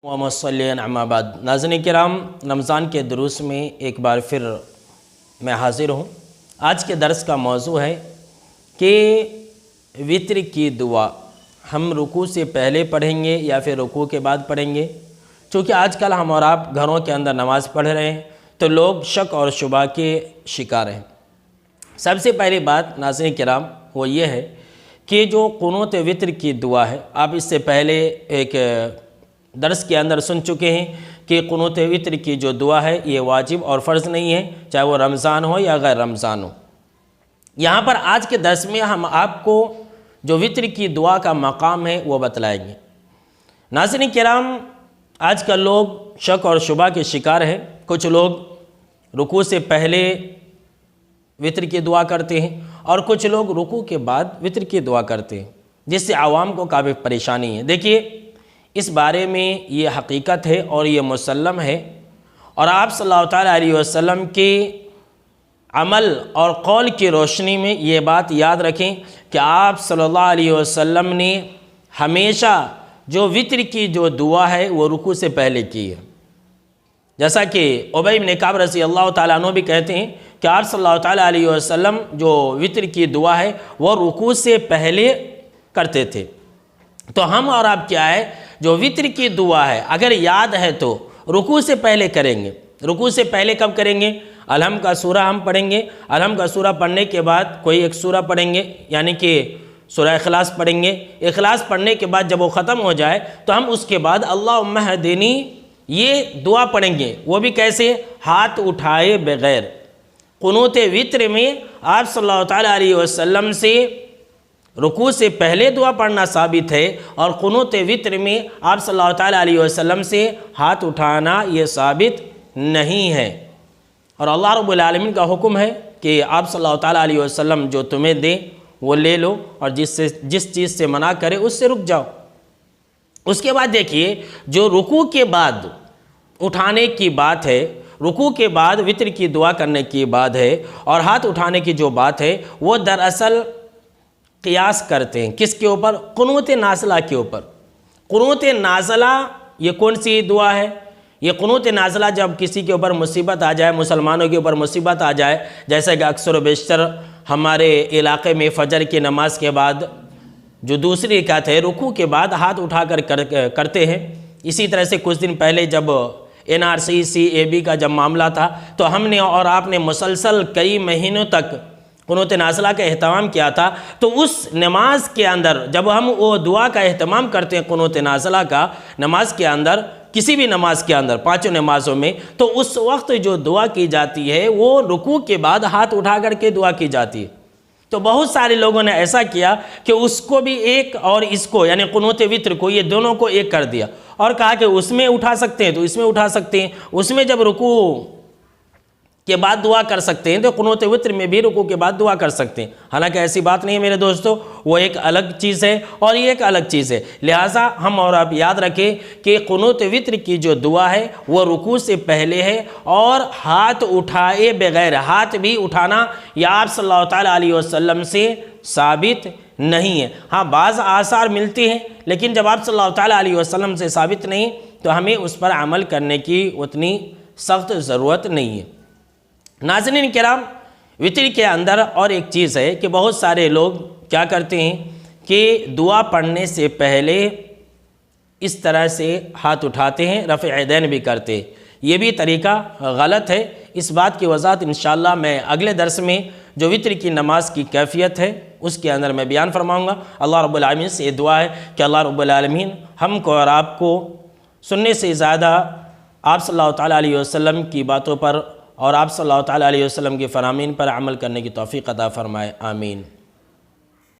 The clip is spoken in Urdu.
اما بعد ناظرین کرام، رمضان کے دروس میں ایک بار پھر میں حاضر ہوں۔ آج کے درس کا موضوع ہے کہ وتر کی دعا ہم رکوع سے پہلے پڑھیں گے یا پھر رکوع کے بعد پڑھیں گے۔ چونکہ آج کل ہم اور آپ گھروں کے اندر نماز پڑھ رہے ہیں تو لوگ شک اور شبہ کے شکار ہیں۔ سب سے پہلی بات ناظرین کرام وہ یہ ہے کہ جو قنوت وتر کی دعا ہے، آپ اس سے پہلے ایک درس کے اندر سن چکے ہیں کہ قنوت وتر کی جو دعا ہے یہ واجب اور فرض نہیں ہے، چاہے وہ رمضان ہو یا غیر رمضان ہو۔ یہاں پر آج کے درس میں ہم آپ کو جو وتر کی دعا کا مقام ہے وہ بتلائیں گے۔ ناظرین کرام، آج کل لوگ شک اور شبہ کے شکار ہیں۔ کچھ لوگ رکوع سے پہلے وتر کی دعا کرتے ہیں اور کچھ لوگ رکوع کے بعد وتر کی دعا کرتے ہیں، جس سے عوام کو کافی پریشانی ہے۔ دیکھیے، اس بارے میں یہ حقیقت ہے اور یہ مسلم ہے، اور آپ صلی اللہ تعالیٰ علیہ وسلم کے عمل اور قول کی روشنی میں یہ بات یاد رکھیں کہ آپ صلی اللہ علیہ وسلم نے ہمیشہ جو وتر کی جو دعا ہے وہ رکوع سے پہلے کی ہے۔ جیسا کہ ابی بن کعب رضی اللہ تعالیٰ عنہ بھی کہتے ہیں کہ آپ صلی اللہ تعالیٰ علیہ وسلم جو وتر کی دعا ہے وہ رکوع سے پہلے کرتے تھے۔ تو ہم اور آپ کیا ہے، جو وتر کی دعا ہے اگر یاد ہے تو رکوع سے پہلے کریں گے۔ رکوع سے پہلے کب کریں گے؟ الحم کا سورہ ہم پڑھیں گے۔ الحم کا سورہ پڑھنے کے بعد کوئی ایک سورہ پڑھیں گے، یعنی کہ سورہ اخلاص پڑھیں گے۔ اخلاص پڑھنے کے بعد جب وہ ختم ہو جائے تو ہم اس کے بعد اللہم اہدنی یہ دعا پڑھیں گے۔ وہ بھی کیسے؟ ہاتھ اٹھائے بغیر۔ قنوت وتر میں آپ صلی اللہ تعالیٰ علیہ وسلم سے رکوع سے پہلے دعا پڑھنا ثابت ہے، اور قنوت وتر میں آپ صلی اللہ تعالیٰ علیہ وسلم سے ہاتھ اٹھانا یہ ثابت نہیں ہے۔ اور اللہ رب العالمین کا حکم ہے کہ آپ صلی اللہ تعالیٰ علیہ وسلم جو تمہیں دیں وہ لے لو، اور جس چیز سے منع کرے اس سے رک جاؤ۔ اس کے بعد دیکھیے، جو رکوع کے بعد اٹھانے کی بات ہے، رکوع کے بعد وتر کی دعا کرنے کی بات ہے، اور ہاتھ اٹھانے کی جو بات ہے وہ دراصل قیاس کرتے ہیں کس کے اوپر؟ قنوت نازلہ کے اوپر۔ قنوت نازلہ یہ کون سی دعا ہے؟ یہ قنوت نازلہ جب کسی کے اوپر مصیبت آ جائے، مسلمانوں کے اوپر مصیبت آ جائے، جیسے کہ اکثر و بیشتر ہمارے علاقے میں فجر کی نماز کے بعد جو دوسری رکعت ہے رکوع کے بعد ہاتھ اٹھا کر کرتے ہیں۔ اسی طرح سے کچھ دن پہلے جب NRC CAB کا جب معاملہ تھا تو ہم نے اور آپ نے مسلسل کئی مہینوں تک قنوت نازلہ کا اہتمام کیا تھا۔ تو اس نماز کے اندر جب ہم وہ دعا کا اہتمام کرتے ہیں قنوت نازلہ کا نماز کے اندر، کسی بھی نماز کے اندر، پانچوں نمازوں میں، تو اس وقت جو دعا کی جاتی ہے وہ رکوع کے بعد ہاتھ اٹھا کر کے دعا کی جاتی ہے۔ تو بہت سارے لوگوں نے ایسا کیا کہ اس کو بھی ایک اور اس کو، یعنی قنوت وتر کو، یہ دونوں کو ایک کر دیا اور کہا کہ اس میں اٹھا سکتے ہیں تو اس میں اٹھا سکتے ہیں، اس میں جب رکوع کے بعد دعا کر سکتے ہیں تو قنوت وتر میں بھی رکوع کے بعد دعا کر سکتے ہیں۔ حالانکہ ایسی بات نہیں ہے میرے دوستو، وہ ایک الگ چیز ہے اور یہ ایک الگ چیز ہے۔ لہٰذا ہم اور آپ یاد رکھیں کہ قنوت وتر کی جو دعا ہے وہ رکوع سے پہلے ہے، اور ہاتھ اٹھائے بغیر، ہاتھ بھی اٹھانا یہ آپ صلی اللہ تعالیٰ علیہ وسلم سے ثابت نہیں ہے۔ ہاں، بعض آثار ملتی ہیں، لیکن جب آپ صلی اللہ تعالیٰ علیہ وسلم سے ثابت نہیں تو ہمیں اس پر عمل کرنے کی اتنی سخت ضرورت نہیں ہے۔ ناظرین کرام، وتر کے اندر اور ایک چیز ہے کہ بہت سارے لوگ کیا کرتے ہیں کہ دعا پڑھنے سے پہلے اس طرح سے ہاتھ اٹھاتے ہیں، رفع یدین بھی کرتے ہیں۔ یہ بھی طریقہ غلط ہے۔ اس بات کی وضاحت انشاءاللہ میں اگلے درس میں جو وتر کی نماز کی کیفیت ہے اس کے اندر میں بیان فرماؤں گا۔ اللہ رب العالمین سے یہ دعا ہے کہ اللہ رب العالمین ہم کو اور آپ کو سننے سے زیادہ آپ صلی اللہ تعالیٰ علیہ وسلم کی باتوں پر اور آپ صلی اللہ تعالیٰ علیہ وسلم کے فرامین پر عمل کرنے کی توفیق عطا فرمائے۔ آمین۔